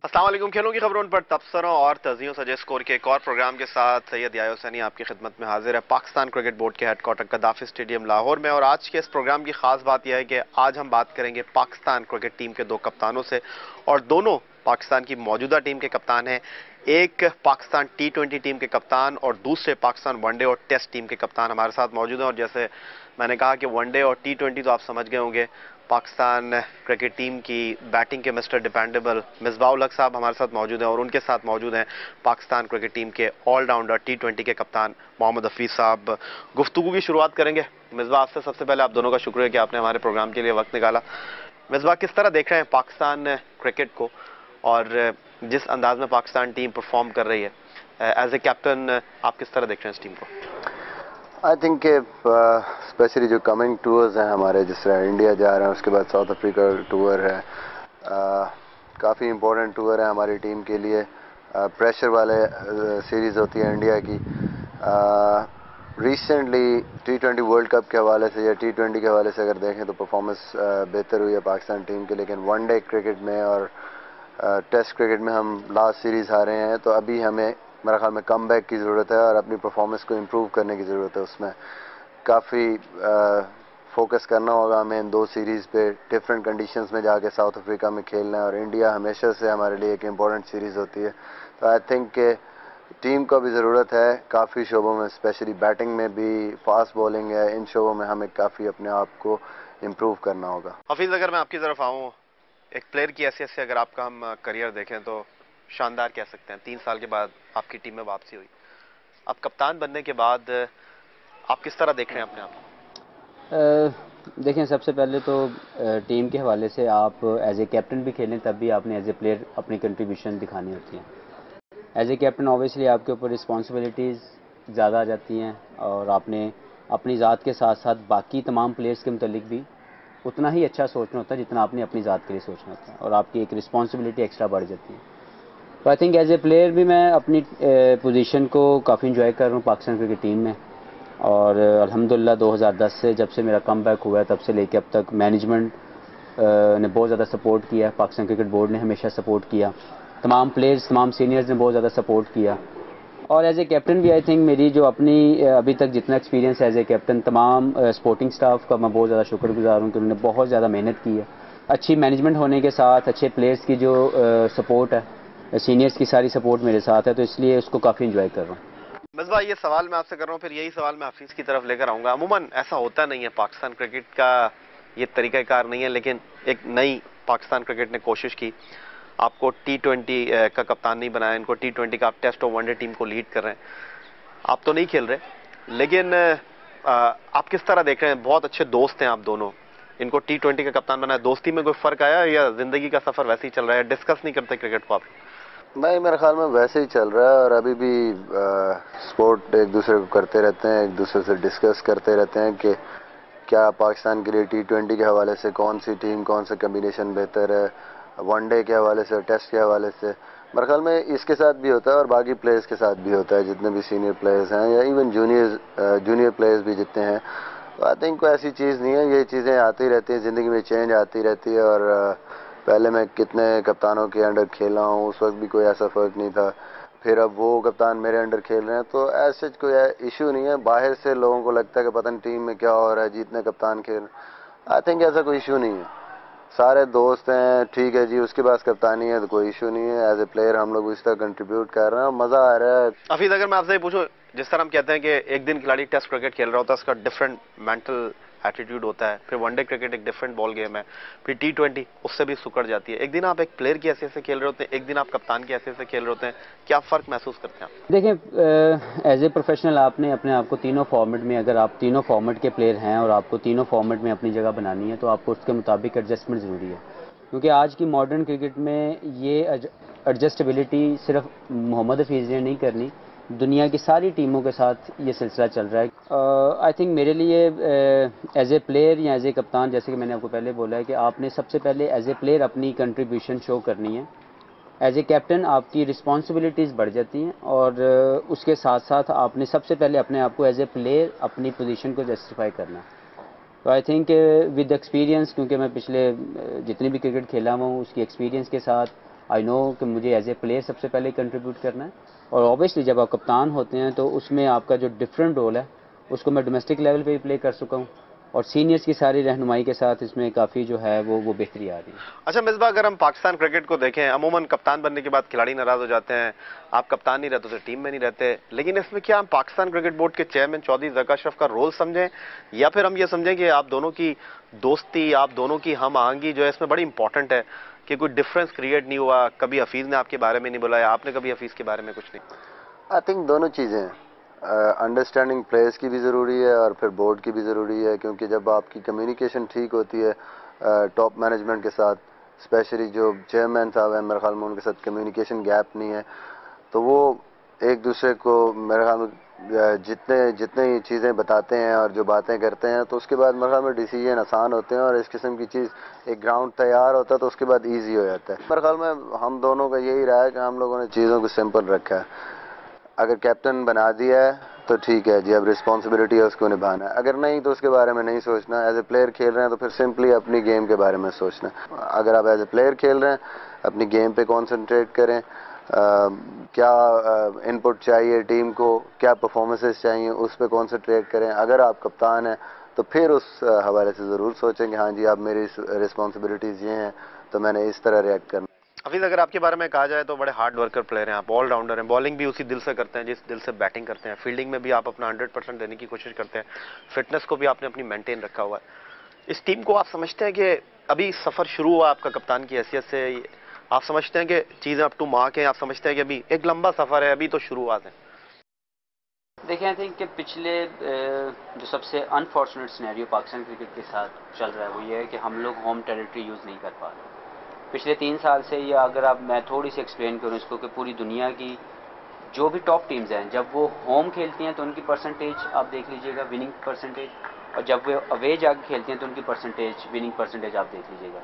अस्सलाम वालेकुम। खेलों की खबरों पर तबसरों और तजियों सजे स्कोर के एक और प्रोग्राम के साथ सैयद यायो सनी आपकी खिदमत में हाजिर है पाकिस्तान क्रिकेट बोर्ड के हेडक्वार्टर गद्दाफी स्टेडियम लाहौर में। और आज के इस प्रोग्राम की खास बात यह है कि आज हम बात करेंगे पाकिस्तान क्रिकेट टीम के दो कप्तानों से, और दोनों पाकिस्तान की मौजूदा टीम के कप्तान हैं। एक पाकिस्तान T20 टीम के कप्तान और दूसरे पाकिस्तान वनडे और टेस्ट टीम के कप्तान हमारे साथ मौजूद हैं। और जैसे मैंने कहा कि वनडे और T20 तो आप समझ गए होंगे, पाकिस्तान क्रिकेट टीम की बैटिंग के मिस्टर डिपेंडेबल मिसबाह उल हक साहब हमारे साथ मौजूद हैं, और उनके साथ मौजूद हैं पाकिस्तान क्रिकेट टीम के ऑलराउंडर T20 के कप्तान मोहम्मद हफीज साहब। गुफ्तगू की शुरुआत करेंगे। मिसबाह, आपसे सबसे पहले आप दोनों का शुक्रिया कि आपने हमारे प्रोग्राम के लिए वक्त निकाला। मिसबाह, किस तरह देख रहे हैं पाकिस्तान क्रिकेट को, और जिस अंदाज में पाकिस्तान टीम परफॉर्म कर रही है, एज ए कैप्टन आप किस तरह देख रहे हैं इस टीम को? आई थिंक स्पेशली जो कमिंग टूर्स हैं हमारे, जिस तरह इंडिया जा रहे हैं, उसके बाद साउथ अफ्रीका टूर है, काफ़ी इम्पोर्टेंट टूर है हमारी टीम के लिए। प्रेशर वाले सीरीज़ होती है इंडिया की। रिसेंटली T20 वर्ल्ड कप के हवाले से या T20 के हवाले से अगर देखें तो परफॉर्मेंस बेहतर हुई है पाकिस्तान टीम की, लेकिन वनडे क्रिकेट में और टेस्ट क्रिकेट में हम लास्ट सीरीज़ हारे हैं। तो अभी हमें मेरा ख्याल में कम बैक की ज़रूरत है और अपनी परफॉर्मेंस को इम्प्रूव करने की ज़रूरत है। उसमें काफ़ी फोकस करना होगा हमें इन दो सीरीज़ पे। डिफरेंट कंडीशंस में जाके साउथ अफ्रीका में खेलना है, और इंडिया हमेशा से हमारे लिए एक इम्पॉर्टेंट सीरीज़ होती है। तो आई थिंक के टीम को भी ज़रूरत है काफ़ी शोबों में, स्पेशली बैटिंग में भी, फास्ट बॉलिंग है, इन शोबों में हमें काफ़ी अपने आप को इम्प्रूव करना होगा। हफीज, अगर मैं आपकी तरफ आऊँ, एक प्लेयर की हैसियत से अगर आपका हम करियर देखें तो शानदार कह सकते हैं। 3 साल के बाद आपकी टीम में वापसी हुई। अब कप्तान बनने के बाद आप किस तरह देख रहे हैं अपने आप? देखें, सबसे पहले तो टीम के हवाले से आप एज ए कैप्टन भी खेलें तब भी आपने एज ए प्लेयर अपनी कंट्रीब्यूशन दिखानी होती है। एज ए कैप्टन ऑब्वियसली आपके ऊपर रिस्पॉन्सिबिलिटीज़ ज़्यादा आ जाती हैं, और आपने अपनी ज़ात के साथ साथ बाकी तमाम प्लेयर्स के मुतालिक भी उतना ही अच्छा सोचना होता है जितना आपने अपनी ज़ात के लिए सोचना होता है, और आपकी एक रिस्पॉन्सिबिलिटी एक्स्ट्रा बढ़ जाती है। तो I think as a player भी मैं अपनी पोजीशन को काफ़ी इंजॉय कर रहा हूँ पाकिस्तान क्रिकेट टीम में। और अल्हम्दुलिल्लाह 2010 से जब से मेरा कम बैक हुआ है तब से लेके अब तक मैनेजमेंट ने बहुत ज़्यादा सपोर्ट किया, पाकिस्तान क्रिकेट बोर्ड ने हमेशा सपोर्ट किया, तमाम प्लेयर्स, तमाम सीनियर्स ने बहुत ज़्यादा सपोर्ट किया। और एज ए कैप्टन भी आई थिंक मेरी जो अपनी अभी तक जितना एक्सपीरियंस है एज ए कैप्टन, तमाम सपोर्टिंग स्टाफ का मैं बहुत ज़्यादा शुक्रगुजार हूँ कि उन्होंने बहुत ज़्यादा मेहनत की है। अच्छी मैनेजमेंट होने के साथ अच्छे प्लेयर्स की जो सपोर्ट है, सीनियर्स की सारी सपोर्ट मेरे साथ है, तो इसलिए उसको काफ़ी इंजॉय कर रहा हूँ। मिसबाह, ये सवाल मैं आपसे कर रहा हूँ, फिर यही सवाल मैं हफीज की तरफ लेकर आऊंगा। अमूमन ऐसा होता नहीं है, पाकिस्तान क्रिकेट का ये तरीकाकार नहीं है, लेकिन एक नई पाकिस्तान क्रिकेट ने कोशिश की, आपको T20 का कप्तान नहीं बनाया, इनको T20 का आप टेस्ट और वनडे टीम को लीड कर रहे हैं। आप तो नहीं खेल रहे, लेकिन आप किस तरह देख रहे हैं? बहुत अच्छे दोस्त हैं आप दोनों, इनको T20 का कप्तान बनाया, दोस्ती में कोई फर्क आया या जिंदगी का सफर वैसे ही चल रहा है? डिस्कस नहीं करते क्रिकेट को आप? नहीं, मेरे ख्याल में वैसे ही चल रहा है, और अभी भी स्पोर्ट एक दूसरे को करते रहते हैं, एक दूसरे से डिस्कस करते रहते हैं कि क्या पाकिस्तान के लिए T20 के हवाले से कौन सी टीम, कौन सा कम्बिनेशन बेहतर है, वनडे के हवाले से, टेस्ट के हवाले से। मेरे ख्याल में इसके साथ भी होता है और बाकी प्लेयर्स के साथ भी होता है, जितने भी सीनियर प्लेयर्स हैं या इवन जूनियर प्लेयर्स भी जितने हैं। तो आई थिंक कोई ऐसी चीज़ नहीं है, ये चीज़ें आती रहती हैं, ज़िंदगी में चेंज आती रहती है। और पहले मैं कितने कप्तानों के अंडर खेला हूँ, उस वक्त भी कोई ऐसा फ़र्क नहीं था। फिर अब वो कप्तान मेरे अंडर खेल रहे हैं, तो ऐसे कोई इशू नहीं है। बाहर से लोगों को लगता है कि पता नहीं टीम में क्या हो रहा है, जितने कप्तान खेल, आई थिंक ऐसा कोई इशू नहीं है। सारे दोस्त हैं, ठीक है जी, उसके पास कप्तानी है तो कोई इशू नहीं है। एज ए प्लेयर हम लोग इस तरह कंट्रीब्यूट कर रहे हैं, मज़ा आ रहा है। हफीज, अगर मैं आपसे पूछूं, जिस तरह हम कहते हैं कि एक दिन खिलाड़ी टेस्ट क्रिकेट खेल रहा होता है, उसका डिफरेंट मेंटल एटीट्यूड होता है, फिर वनडे क्रिकेट एक डिफरेंट बॉल गेम है, फिर T20 उससे भी सुकड़ जाती है। एक दिन आप एक प्लेयर की हैसियत से खेल रहे होते हैं, एक दिन आप कप्तान की हैसियत से खेल रहे होते हैं, क्या फ़र्क महसूस करते हैं आप? देखें, एज ए प्रोफेशनल आपने अपने आप को तीनों फॉर्मेट में, अगर आप तीनों फॉर्मेट के प्लेयर हैं और आपको तीनों फॉर्मेट में अपनी जगह बनानी है, तो आपको उसके मुताबिक एडजस्टमेंट ज़रूरी है। क्योंकि आज की मॉडर्न क्रिकेट में ये एडजस्टेबिलिटी सिर्फ मोहम्मद हफीज़ ने नहीं करनी, दुनिया की सारी टीमों के साथ ये सिलसिला चल रहा है। आई थिंक मेरे लिए एज ए प्लेयर या एज ए कप्तान, जैसे कि मैंने आपको पहले बोला है कि आपने सबसे पहले एज ए प्लेयर अपनी कंट्रीब्यूशन शो करनी है। एज ए कैप्टन आपकी रिस्पॉन्सिबिलिटीज़ बढ़ जाती हैं, और उसके साथ साथ आपने सबसे पहले अपने आप को एज ए प्लेयर अपनी पोजीशन को जस्टिफाई करना है। तो आई थिंक विद एक्सपीरियंस, क्योंकि मैं पिछले जितनी भी क्रिकेट खेला हुआ हूँ उसकी एक्सपीरियंस के साथ आई नो कि मुझे एज ए प्लेयर सबसे पहले कंट्रीब्यूट करना है, और ऑब्वियसली जब आप कप्तान होते हैं तो उसमें आपका जो डिफरेंट रोल है उसको मैं डोमेस्टिक लेवल पे भी प्ले कर चुका हूँ, और सीनियर्स की सारी रहनुमाई के साथ इसमें काफ़ी जो है वो बेहतरी आ रही है। अच्छा मिसबा, अगर हम पाकिस्तान क्रिकेट को देखें, अमूमन कप्तान बनने के बाद खिलाड़ी नाराज हो जाते हैं, आप कप्तान नहीं रहते तो टीम में नहीं रहते, लेकिन इसमें क्या हम पाकिस्तान क्रिकेट बोर्ड के चेयरमैन चौधरी ज़का अशरफ का रोल समझें, या फिर हम ये समझें कि आप दोनों की दोस्ती, आप दोनों की हम आहंगी जो है इसमें बड़ी इंपॉर्टेंट है, कि कोई डिफरेंस क्रिएट नहीं हुआ, कभी हफीज़ ने आपके बारे में नहीं बुलाया, आपने कभी हफीज़ के बारे में कुछ नहीं? आई थिंक दोनों चीज़ें हैं, अंडरस्टैंडिंग प्लेयर्स की भी ज़रूरी है और फिर बोर्ड की भी ज़रूरी है, क्योंकि जब आपकी कम्युनिकेशन ठीक होती है टॉप मैनेजमेंट के साथ, स्पेशली जो चेयरमैन साहब हैं, मेरे ख्याल में उनके साथ कम्युनिकेशन गैप नहीं है, तो वो एक दूसरे को मेरे ख्याल में जितने जितने चीज़ें बताते हैं और जो बातें करते हैं, तो उसके बाद मेरे ख्याल में डिसीजन आसान होते हैं, और इस किस्म की चीज़ एक ग्राउंड तैयार होता है तो उसके बाद ईजी हो जाता है। मेरे ख्याल में हम दोनों का यही रहा है कि हम लोगों ने चीज़ों को सिंपल रखा है। अगर कैप्टन बना दिया है तो ठीक है जी, अब रिस्पॉन्सिबिलिटी है उसको निभाना है, अगर नहीं तो उसके बारे में नहीं सोचना। एज ए प्लेयर खेल रहे हैं तो फिर सिंपली अपनी गेम के बारे में सोचना। अगर आप एज ए प्लेयर खेल रहे हैं, अपनी गेम पे कंसंट्रेट करें, क्या इनपुट चाहिए टीम को, क्या परफॉर्मेंसेस चाहिए, उस पर कॉन्सेंट्रेट करें। अगर आप कप्तान हैं तो फिर उस हवाले से ज़रूर सोचें कि हाँ जी, अब मेरी रिस्पॉन्सिबिलिटीज़ ये हैं तो मैंने इस तरह रिएक्ट करना। हफीज़, अगर आपके बारे में कहा जाए तो बड़े हार्ड वर्कर प्लेयर हैं आप, ऑलराउंडर हैं, बॉलिंग भी उसी दिल से करते हैं जिस दिल से बैटिंग करते हैं, फील्डिंग में भी आप अपना 100% देने की कोशिश करते हैं, फिटनेस को भी आपने अपनी मेंटेन रखा हुआ है। इस टीम को आप समझते हैं कि अभी सफ़र शुरू हुआ आपका कप्तान की हैसियत से, आप समझते हैं कि चीज़ें अप टू मार्क हैं, आप समझते हैं कि अभी एक लंबा सफ़र है, अभी तो शुरुआत है? देखिए, आई थिंक कि पिछले जो सबसे अनफॉर्चुनेट सिनेरियो पाकिस्तान क्रिकेट के साथ चल रहा है वो ये है कि हम लोग होम टेरिटरी यूज़ नहीं कर पा रहे पिछले 3 साल से। या अगर आप मैं थोड़ी सी एक्सप्लेन करूँ इसको, कि पूरी दुनिया की जो भी टॉप टीम्स हैं जब वो होम खेलती हैं तो उनकी परसेंटेज आप देख लीजिएगा, विनिंग परसेंटेज, और जब वो अवे जाके खेलती हैं तो उनकी परसेंटेज, विनिंग परसेंटेज आप देख लीजिएगा,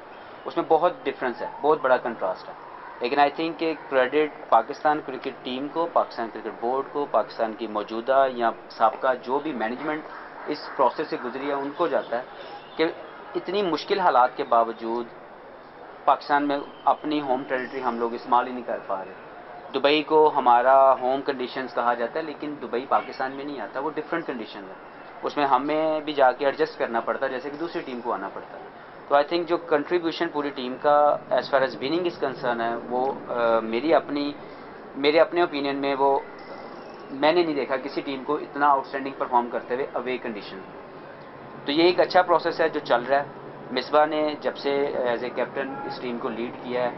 उसमें बहुत डिफरेंस है, बहुत बड़ा कंट्रास्ट है। लेकिन आई थिंक कि क्रेडिट पाकिस्तान क्रिकेट टीम को, पाकिस्तान क्रिकेट बोर्ड को, पाकिस्तान की मौजूदा या साबका जो भी मैनेजमेंट इस प्रोसेस से गुजरी है उनको जाता है कि इतनी मुश्किल हालात के बावजूद पाकिस्तान में अपनी होम टेरिटरी हम लोग इस्तेमाल ही नहीं कर पा रहे। दुबई को हमारा होम कंडीशंस कहा जाता है, लेकिन दुबई पाकिस्तान में नहीं आता, वो डिफरेंट कंडीशन है, उसमें हमें भी जाके एडजस्ट करना पड़ता है जैसे कि दूसरी टीम को आना पड़ता है। तो आई थिंक जो कंट्रीब्यूशन पूरी टीम का as far as winning is concern है वो मेरे अपने ओपिनियन में वो मैंने नहीं देखा किसी टीम को इतना आउटस्टैंडिंग परफॉर्म करते हुए अवे कंडीशन। तो ये एक अच्छा प्रोसेस है जो चल रहा है। मिसबा ने जब से एज ए कैप्टन इस टीम को लीड किया है,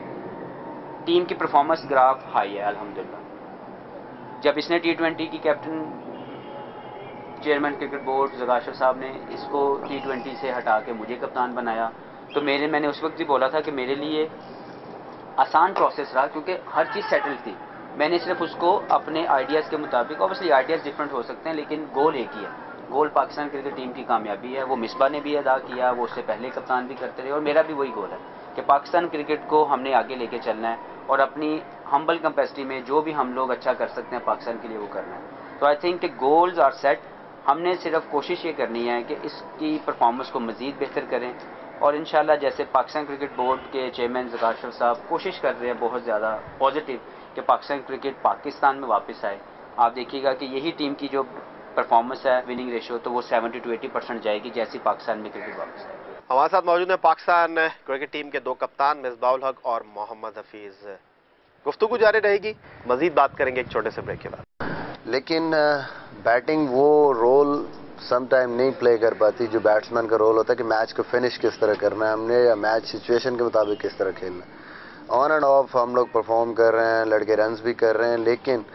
टीम की परफॉर्मेंस ग्राफ हाई है अल्हम्दुलिल्लाह। जब इसने T20 की captain, chairman cricket board Zaka Ashraf साहब ने इसको T20 से हटा के मुझे कप्तान बनाया, तो मैंने उस वक्त भी बोला था कि मेरे लिए आसान प्रोसेस रहा, क्योंकि हर चीज़ सेटल थी। मैंने सिर्फ उसको अपने आइडियाज़ के मुताबिक, ऑब्वियसली आइडियाज़ डिफरेंट हो सकते हैं लेकिन गोल एक ही है, गोल पाकिस्तान क्रिकेट टीम की कामयाबी है। वो मिसबा ने भी अदा किया, वो उससे पहले कप्तान भी करते रहे, और मेरा भी वही गोल है कि पाकिस्तान क्रिकेट को हमने आगे लेके चलना है और अपनी हम्बल कैपेसिटी में जो भी हम लोग अच्छा कर सकते हैं पाकिस्तान के लिए वो करना है। तो आई थिंक कि गोल्स आर सेट, हमने सिर्फ कोशिश ये करनी है कि इसकी परफॉर्मेंस को मज़ीद बेहतर करें, और इंशाल्लाह जैसे पाकिस्तान क्रिकेट बोर्ड के चेयरमैन ज़का अशरफ साहब कोशिश कर रहे हैं बहुत ज़्यादा पॉजिटिव कि पाकिस्तान क्रिकेट पाकिस्तान में वापस आए। आप देखिएगा कि यही टीम की जो परफॉर्मेंस है, विनिंग रेशियो, तो वो 70 to 80% जाएगी जैसी पाकिस्तान में क्रिकेट वापस आए। हमारे साथ मौजूद है पाकिस्तान क्रिकेट टीम के 2 कप्तान मिसबाउल हक और मोहम्मद हफीज़। गुफ्तगू जारी रहेगी, मजीद बात करेंगे एक छोटे से ब्रेक के बाद। लेकिन बैटिंग वो रोल सम टाइम नहीं प्ले कर पाती जो बैट्समैन का रोल होता है, कि मैच को फिनिश किस तरह करना है हमने, या मैच सिचुएशन के मुताबिक किस तरह खेलना है। ऑन एंड ऑफ हम लोग परफॉर्म कर रहे हैं, लड़के रन्स भी कर रहे हैं, लेकिन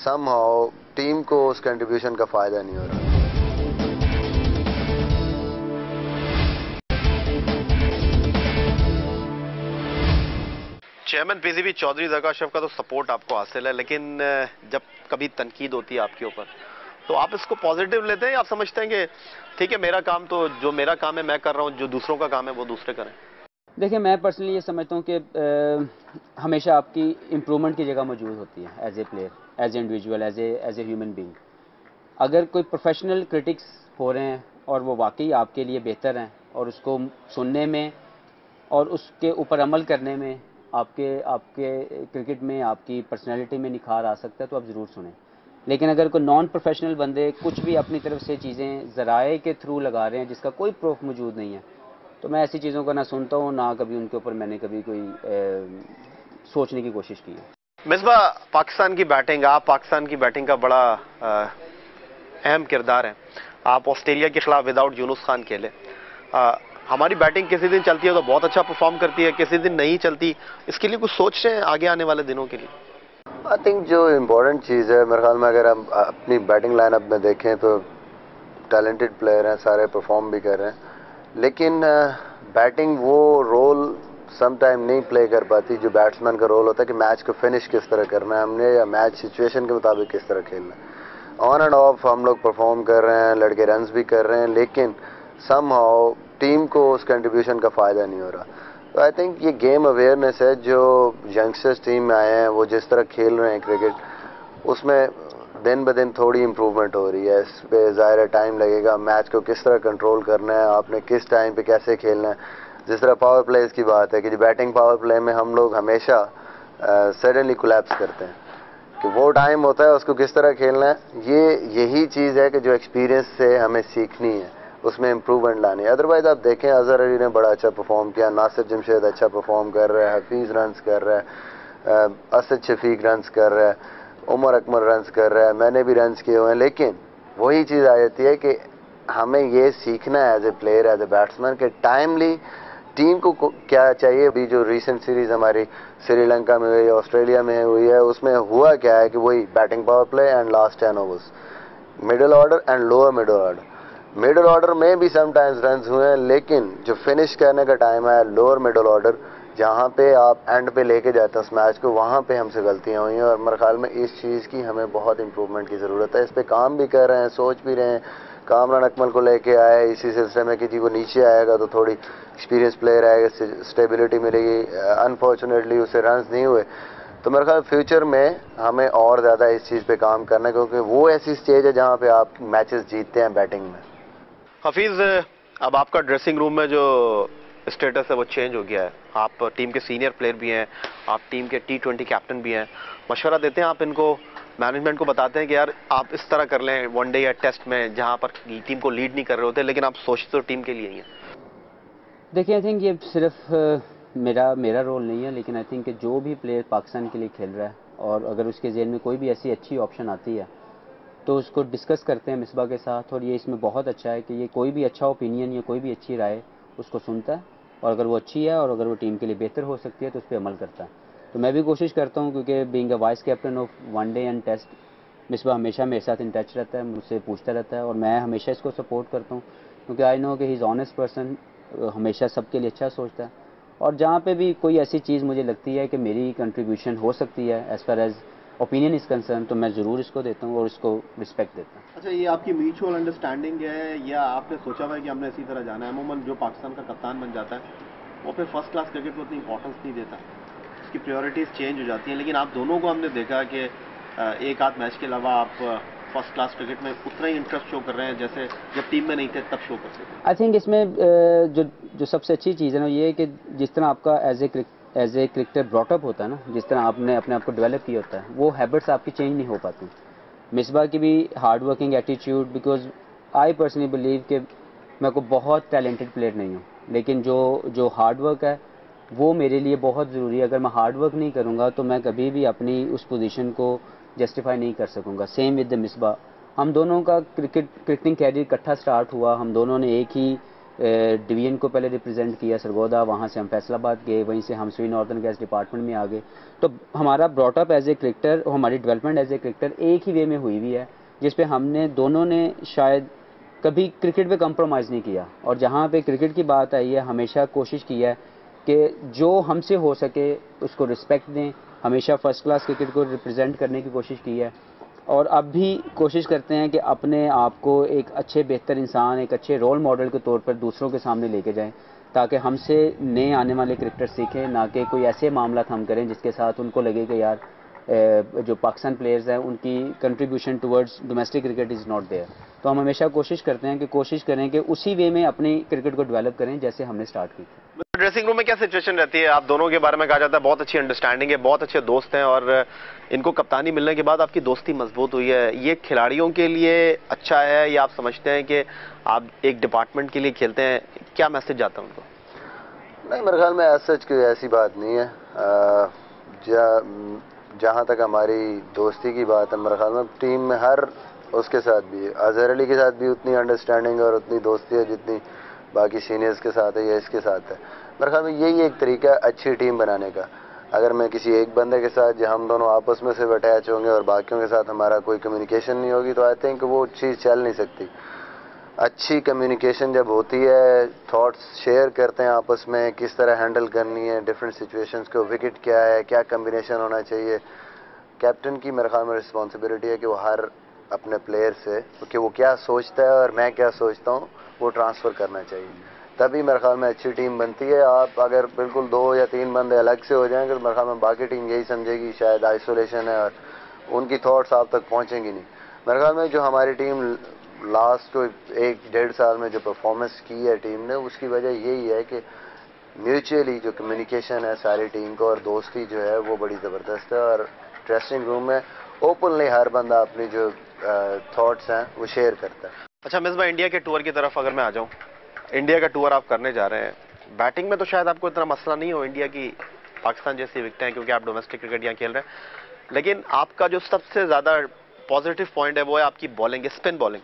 समहाउ टीम को उस कंट्रीब्यूशन का फ़ायदा नहीं हो रहा। चेयरमैन पीसीबी चौधरी ज़का अशरफ का तो सपोर्ट आपको हासिल है, लेकिन जब कभी तनकीद होती है आपके ऊपर तो आप इसको पॉजिटिव लेते हैं, या आप समझते हैं कि ठीक है, मेरा काम तो जो मेरा काम है मैं कर रहा हूँ, जो दूसरों का काम है वो दूसरे करें? देखिए, मैं पर्सनली ये समझता हूँ कि हमेशा आपकी इम्प्रूवमेंट की जगह मौजूद होती है as a player, as a individual, as a human being. अगर कोई प्रोफेशनल क्रिटिक्स हो रहे हैं और वो वाकई आपके लिए बेहतर हैं और उसको सुनने में और उसके ऊपर अमल करने में आपके आपके क्रिकेट में, आपकी पर्सनैलिटी में निखार आ सकता है तो आप ज़रूर सुनें। लेकिन अगर कोई नॉन प्रोफेशनल बंदे कुछ भी अपनी तरफ से चीज़ें ज़राए के थ्रू लगा रहे हैं जिसका कोई प्रूफ मौजूद नहीं है, तो मैं ऐसी चीज़ों का ना सुनता हूँ, ना कभी उनके ऊपर मैंने कभी कोई सोचने की कोशिश की है। मिसबाह, पाकिस्तान की बैटिंग, आप पाकिस्तान की बैटिंग का बड़ा अहम किरदार है। आप ऑस्ट्रेलिया के खिलाफ विदाउट यूनुस खान खेले। हमारी बैटिंग किसी दिन चलती है तो बहुत अच्छा परफॉर्म करती है, किसी दिन नहीं चलती। इसके लिए कुछ सोच रहे हैं आगे आने वाले दिनों के लिए? आई थिंक जो इम्पोर्टेंट चीज़ है मेरे ख्याल में, अगर हम अपनी बैटिंग लाइनअप में देखें तो टैलेंटेड प्लेयर हैं, सारे परफॉर्म भी कर रहे हैं, लेकिन बैटिंग वो रोल सम टाइम नहीं प्ले कर पाती जो बैट्समैन का रोल होता है कि मैच को फिनिश किस तरह करना है हमने, या मैच सिचुएशन के मुताबिक किस तरह खेलना है। ऑन एंड ऑफ हम लोग परफॉर्म कर रहे हैं, लड़के रन्स भी कर रहे हैं, लेकिन समहाउ टीम को उस कंट्रीब्यूशन का फ़ायदा नहीं हो रहा। तो आई थिंक ये गेम अवेयरनेस है जो यंगस्टर्स टीम में आए हैं, वो जिस तरह खेल रहे हैं क्रिकेट, उसमें दिन ब दिन थोड़ी इम्प्रूवमेंट हो रही है। इस पर ज़ाहिर टाइम लगेगा। मैच को किस तरह कंट्रोल करना है, आपने किस टाइम पे कैसे खेलना है। जिस तरह पावर प्लेज की बात है कि बैटिंग पावर प्ले में हम लोग हमेशा सडनली कोलैप्स करते हैं, कि वो टाइम होता है उसको किस तरह खेलना है। यही चीज़ है कि जो एक्सपीरियंस से हमें सीखनी है, उसमें इम्प्रूवमेंट लानी है। अदरवाइज़ आप देखें, अजहर अली ने बड़ा अच्छा परफॉर्म किया, नासिर जमशेद अच्छा परफॉर्म कर रहा है, हफीज़ रन्स कर रहा है, असद शफीक रन्स कर रहा है, उमर अकमल रन्स कर रहा है, मैंने भी रन्स किए हुए हैं। लेकिन वही चीज़ आ जाती है कि हमें ये सीखना है as a player, as a batsman, कि टाइमली टीम को क्या चाहिए। अभी जो रीसेंट सीरीज़ हमारी श्रीलंका में हुई, ऑस्ट्रेलिया में हुई है, उसमें हुआ क्या है कि वही batting power play and last 10 overs, middle order and lower middle order. Middle order में भी समटाइम्स रन्स हुए हैं, लेकिन जो फिनिश करने का टाइम है लोअर मिडिल ऑर्डर, जहाँ पे आप एंड पे लेके जाते हैं उस मैच को, वहाँ पे हमसे गलतियाँ हुई हैं। और मेरे ख्याल में इस चीज़ की हमें बहुत इंप्रूवमेंट की ज़रूरत है। इस पे काम भी कर रहे हैं, सोच भी रहे हैं। कामरान अकमल को लेके आए इसी सिलसिले में कि जी वो नीचे आएगा तो थोड़ी एक्सपीरियंस प्लेयर आएगा, स्टेबिलिटी मिलेगी। अनफॉर्चुनेटली उसे रन्स नहीं हुए। तो मेरे ख्याल फ्यूचर में हमें और ज़्यादा इस चीज़ पे काम करना है, क्योंकि वो ऐसी स्टेज है जहाँ पे आप मैचेस जीतते हैं बैटिंग में। हफीज़, अब आपका ड्रेसिंग रूम में जो स्टेटस है वो चेंज हो गया है। आप टीम के सीनियर प्लेयर भी हैं, आप टीम के T20 कैप्टन भी हैं। मशवरा देते हैं आप इनको, मैनेजमेंट को बताते हैं कि यार आप इस तरह कर लें वनडे या टेस्ट में, जहां पर टीम को लीड नहीं कर रहे होते, लेकिन आप सोचते तो टीम के लिए ही हैं। देखिए, आई थिंक ये सिर्फ मेरा रोल नहीं है, लेकिन आई थिंक जो भी प्लेयर पाकिस्तान के लिए खेल रहा है और अगर उसके जेल में कोई भी ऐसी अच्छी ऑप्शन आती है तो उसको डिस्कस करते हैं मिसबा के साथ। और ये इसमें बहुत अच्छा है कि ये कोई भी अच्छा ओपिनियन या कोई भी अच्छी राय उसको सुनता है, और अगर वो अच्छी है और अगर वो टीम के लिए बेहतर हो सकती है तो उस पर अमल करता है। तो मैं भी कोशिश करता हूँ, क्योंकि being a vice captain of one day and test, Misbah हमेशा मेरे साथ इन टच रहता है, मुझसे पूछता रहता है और मैं हमेशा इसको सपोर्ट करता हूँ, क्योंकि आई नो कि ही इज़ ऑनेस्ट पर्सन, हमेशा सबके लिए अच्छा सोचता है। और जहाँ पे भी कोई ऐसी चीज़ मुझे लगती है कि मेरी कंट्रीब्यूशन हो सकती है as far as opinion is concern, तो मैं ज़रूर इसको देता हूँ और इसको रिस्पेक्ट देता हूँ। अच्छा, ये आपकी म्यूचुअल अंडरस्टैंडिंग है या आपने सोचा हुआ है कि हमने इसी तरह जाना है? अमूमन जो पाकिस्तान का कप्तान बन जाता है वो फिर फर्स्ट क्लास क्रिकेट को उतनी इंपॉर्टेंस नहीं देता, उसकी प्रायोरिटीज़ चेंज हो जाती हैं। लेकिन आप दोनों को हमने देखा कि एक आध मैच के अलावा आप फर्स्ट क्लास क्रिकेट में उतना ही इंटरेस्ट शो कर रहे हैं जैसे जब टीम में नहीं थे तब शो करते थे। आई थिंक इसमें जो सबसे अच्छी चीज़ है ना, ये है कि जिस तरह आपका एज ए क्रिकेटर ब्रॉटअप होता है ना, जिस तरह आपने अपने आप को डेवलप किया होता है, वो हैबिट्स आपकी चेंज नहीं हो पाती। मिसबा की भी hard working attitude, because I personally believe कि मैं को बहुत टैलेंटेड प्लेयर नहीं हूँ, लेकिन जो हार्ड वर्क है वो मेरे लिए बहुत ज़रूरी है। अगर मैं हार्ड वर्क नहीं करूँगा तो मैं कभी भी अपनी उस पोजीशन को जस्टिफाई नहीं कर सकूँगा। सेम विद द मिसबा, हम दोनों का क्रिकेटिंग कैरियर इकट्ठा स्टार्ट हुआ। हम दोनों ने एक ही डिवीजन को पहले रिप्रेजेंट किया, सरगोदा, वहाँ से हम फैसलाबाद गए, वहीं से हम स्वी नॉर्दर्न गैस डिपार्टमेंट में आ गए। तो हमारा ब्रॉटअप एज ए क्रिकेटर और हमारी डेवलपमेंट एज ए क्रिकेटर एक ही वे में हुई है, जिस पे हमने दोनों ने शायद कभी क्रिकेट पे कंप्रोमाइज़ नहीं किया। और जहाँ पे क्रिकेट की बात आई है, हमेशा कोशिश की है कि जो हमसे हो सके उसको रिस्पेक्ट दें, हमेशा फर्स्ट क्लास क्रिकेट को रिप्रेजेंट करने की कोशिश की है। और अब भी कोशिश करते हैं कि अपने आप को एक अच्छे बेहतर इंसान, एक अच्छे रोल मॉडल के तौर पर दूसरों के सामने लेके जाएं, ताकि हमसे नए आने वाले क्रिकेटर सीखें, ना कि कोई ऐसे मामला हम करें जिसके साथ उनको लगे कि यार जो पाकिस्तान प्लेयर्स हैं उनकी contribution towards domestic cricket is not there. तो हम हमेशा कोशिश करते हैं कि कोशिश करें कि उसी वे में अपनी क्रिकेट को डेवलप करें जैसे हमने स्टार्ट की थी। ड्रेसिंग रूम में क्या सिचुएशन रहती है? आप दोनों के बारे में कहा जाता है बहुत अच्छी अंडरस्टैंडिंग है, बहुत अच्छे दोस्त हैं और इनको कप्तानी मिलने के बाद आपकी दोस्ती मजबूत हुई है। ये खिलाड़ियों के लिए अच्छा है या आप समझते हैं कि आप एक डिपार्टमेंट के लिए खेलते हैं? क्या मैसेज जाता है उनको? नहीं, मेरे ख्याल में सच कोई ऐसी बात नहीं है। जहाँ तक हमारी दोस्ती की बात है, मेरे ख्याल में टीम में हर उसके साथ भी, अजहर अली के साथ भी उतनी अंडरस्टैंडिंग और उतनी दोस्ती है जितनी बाकी सीनियर्स के साथ है या इसके साथ है। मेरे ख्याल में यही एक तरीका है अच्छी टीम बनाने का। अगर मैं किसी एक बंदे के साथ जो हम दोनों आपस में से अटैच होंगे और बाकियों के साथ हमारा कोई कम्युनिकेशन नहीं होगी तो आई थिंक वो चीज़ चल नहीं सकती। अच्छी कम्युनिकेशन जब होती है, थॉट्स शेयर करते हैं आपस में, किस तरह हैंडल करनी है डिफरेंट सिचुएशंस को, विकेट क्या है, क्या कम्बिनेशन होना चाहिए। कैप्टन की मेरे ख्याल में रिस्पॉन्सिबिलिटी है कि वो हर अपने प्लेयर से कि वो क्या सोचता है और मैं क्या सोचता हूँ वो ट्रांसफ़र करना चाहिए, तभी मेरे ख्याल में अच्छी टीम बनती है। आप अगर बिल्कुल 2 या 3 बंदे अलग से हो जाएंगे तो मेरे ख्याल में बाकी टीम यही समझेगी शायद आइसोलेशन है और उनकी थॉट्स आप तक पहुँचेंगी नहीं। मेरे ख्याल में जो हमारी टीम लास्ट 1-1.5 साल में जो परफॉर्मेंस की है टीम ने, उसकी वजह यही है कि म्यूचुअली जो कम्युनिकेशन है सारी टीम को और दोस्ती जो है वो बड़ी ज़बरदस्त है और ड्रेसिंग रूम में ओपनली हर बंदा अपनी जो थॉट्स हैं वो शेयर करता है। अच्छा मिसबा, इंडिया के टूर की तरफ अगर मैं आ जाऊं, इंडिया का टूर आप करने जा रहे हैं, बैटिंग में तो शायद आपको इतना मसला नहीं हो इंडिया की पाकिस्तान जैसी विकेटें हैं क्योंकि आप डोमेस्टिक क्रिकेट यहाँ खेल रहे हैं, लेकिन आपका जो सबसे ज़्यादा पॉजिटिव पॉइंट है वो है आपकी बॉलिंग, स्पिन बॉलिंग।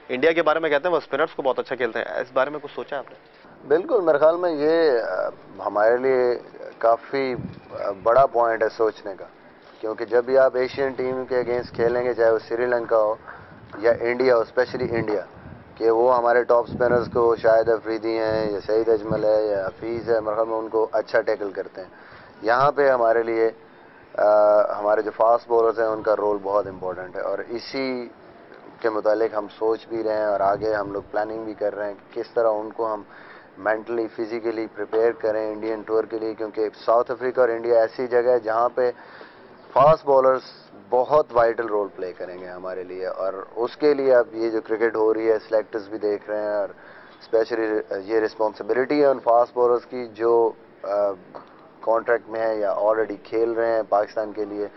इंडिया के बारे में कहते हैं वो स्पिनर्स को बहुत अच्छा खेलते हैं, इस बारे में कुछ सोचा है आपने? बिल्कुल, मेरे ख्याल में ये हमारे लिए काफ़ी बड़ा पॉइंट है सोचने का, क्योंकि जब भी आप एशियन टीम के अगेंस्ट खेलेंगे, चाहे वो श्रीलंका हो या इंडिया हो, स्पेशली इंडिया, कि वो हमारे टॉप स्पिनर्स को शाहिद अफरीदी हैं या सईद अजमल है या हफीज़ है, मेरे ख्याल में उनको अच्छा टैकल करते हैं। यहाँ पे हमारे लिए हमारे जो फास्ट बॉलर्स हैं उनका रोल बहुत इम्पोर्टेंट है और इसी के मुतालिक हम सोच भी रहे हैं और आगे हम लोग प्लानिंग भी कर रहे हैं कि किस तरह उनको हम मेंटली फिजिकली प्रिपेयर करें इंडियन टूर के लिए, क्योंकि साउथ अफ्रीका और इंडिया ऐसी जगह है जहाँ पे फास्ट बॉलर्स बहुत वाइटल रोल प्ले करेंगे हमारे लिए और उसके लिए अब ये जो क्रिकेट हो रही है सिलेक्टर्स भी देख रहे हैं और स्पेशली ये रिस्पॉन्सिबिलिटी है उन फास्ट बॉलर्स की जो कॉन्ट्रैक्ट में है या ऑलरेडी खेल रहे हैं पाकिस्तान के लिए,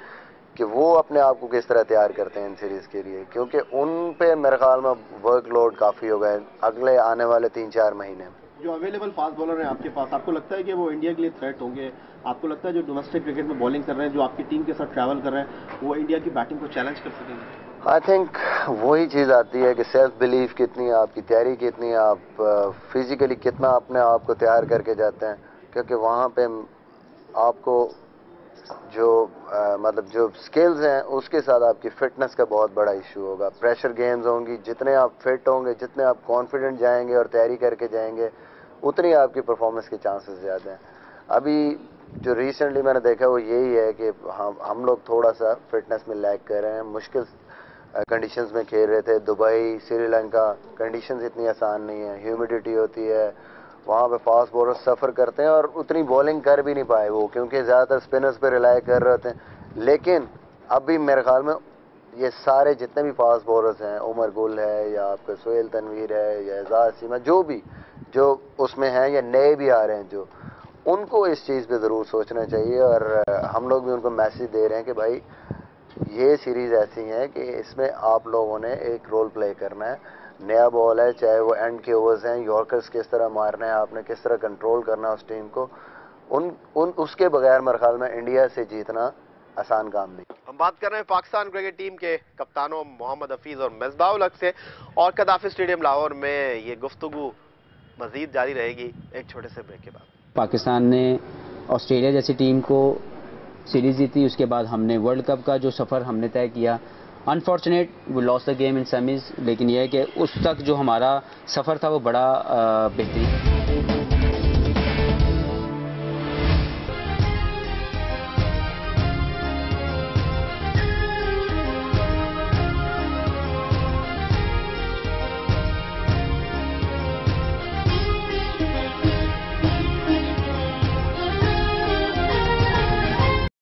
कि वो अपने आप को किस तरह तैयार करते हैं इन सीरीज़ के लिए, क्योंकि उन पे मेरे ख्याल में वर्कलोड काफ़ी हो गए अगले आने वाले 3-4 महीने। जो अवेलेबल फास्ट बॉलर हैं आपके पास, आपको लगता है कि वो इंडिया के लिए थ्रेट होंगे? आपको लगता है जो डोमेस्टिक क्रिकेट में बॉलिंग कर रहे हैं, जो आपकी टीम के साथ ट्रैवल कर रहे हैं, वो इंडिया की बैटिंग को चैलेंज कर सकेंगे? आई थिंक वही चीज़ आती है कि सेल्फ बिलीफ कितनी है आपकी, तैयारी कितनी है, आप फिजिकली कितना अपने आप को तैयार करके जाते हैं, क्योंकि वहाँ पे आपको जो मतलब जो स्किल्स हैं उसके साथ आपकी फ़िटनेस का बहुत बड़ा इशू होगा। प्रेशर गेम्स होंगी, जितने आप फिट होंगे, जितने आप कॉन्फिडेंट जाएंगे और तैयारी करके जाएंगे, उतनी आपकी परफॉर्मेंस के चांसेस ज़्यादा हैं। अभी जो रिसेंटली मैंने देखा वो यही है कि हम लोग थोड़ा सा फिटनेस में लैग कर रहे हैं, मुश्किल कंडीशंस में खेल रहे थे। दुबई, श्रीलंका, कंडीशंस इतनी आसान नहीं है, ह्यूमिडिटी होती है, वहाँ पे फास्ट बॉलर सफ़र करते हैं और उतनी बॉलिंग कर भी नहीं पाए वो, क्योंकि ज़्यादातर स्पिनर्स पे रिलाई कर रहे थे। लेकिन अभी मेरे ख्याल में ये सारे जितने भी फास्ट बॉलर्स हैं, उमर गुल है या आपका सोहेल तनवीर है या एजाज सीमा, जो भी जो उसमें हैं या नए भी आ रहे हैं, जो उनको इस चीज़ पे ज़रूर सोचना चाहिए और हम लोग भी उनको मैसेज दे रहे हैं कि भाई ये सीरीज़ ऐसी है कि इसमें आप लोगों ने एक रोल प्ले करना है। नया बॉल है, चाहे वो एंड के ओवर्स हैं, यॉर्कर्स किस तरह मारना है, आपने किस तरह कंट्रोल करना है उस टीम को, उसके बगैर मेरे ख्याल में इंडिया से जीतना आसान काम नहीं। हम बात कर रहे हैं पाकिस्तान क्रिकेट टीम के कप्तानों मोहम्मद हफीज और मिसबाह-उल-हक से और कदाफी स्टेडियम लाहौर में ये गुफ्तगू मजीद जारी रहेगी एक छोटे से ब्रेक के बाद। पाकिस्तान ने ऑस्ट्रेलिया जैसी टीम को सीरीज़ जीती, उसके बाद हमने वर्ल्ड कप का जो सफ़र हमने तय किया, अनफॉर्चुनेट वो loss the game in semis, लेकिन यह है कि उस तक जो हमारा सफ़र था वो बड़ा बेहतरीन